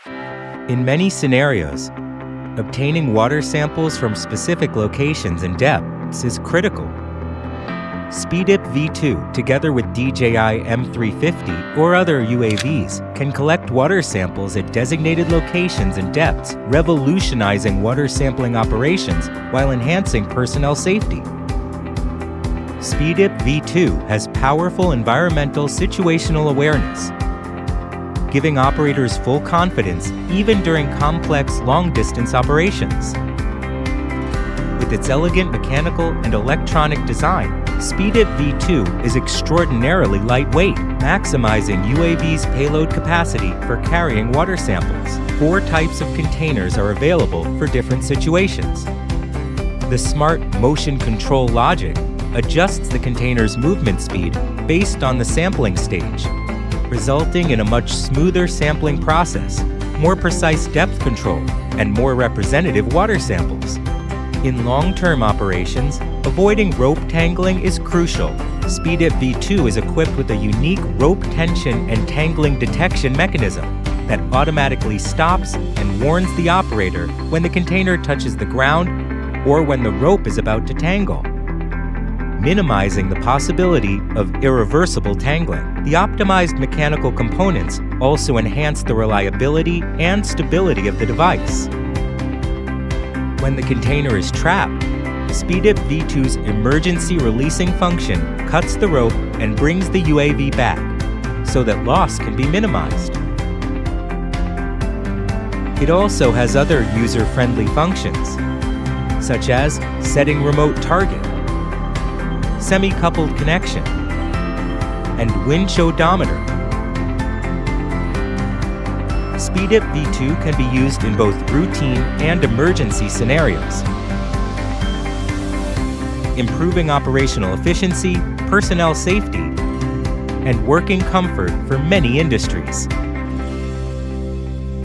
In many scenarios, obtaining water samples from specific locations and depths is critical. SpeedIP V2, together with DJI M350 or other UAVs, can collect water samples at designated locations and depths, revolutionizing water sampling operations while enhancing personnel safety. SpeedIP V2 has powerful environmental situational awareness, giving operators full confidence even during complex long-distance operations. With its elegant mechanical and electronic design, SpeedIP V2 is extraordinarily lightweight, maximizing UAV's payload capacity for carrying water samples. 4 types of containers are available for different situations. The smart motion control logic adjusts the container's movement speed based on the sampling stage, resulting in a much smoother sampling process, more precise depth control, and more representative water samples. In long-term operations, avoiding rope tangling is crucial. SpeedIP V2 is equipped with a unique rope tension and tangling detection mechanism that automatically stops and warns the operator when the container touches the ground or when the rope is about to tangle, minimizing the possibility of irreversible tangling. The optimized mechanical components also enhance the reliability and stability of the device. When the container is trapped, SpeedIP V2's emergency releasing function cuts the rope and brings the UAV back, so that loss can be minimized. It also has other user-friendly functions, such as setting remote target, semi-coupled connection, and winch odometer. SpeedIP V2 can be used in both routine and emergency scenarios, improving operational efficiency, personnel safety, and working comfort for many industries.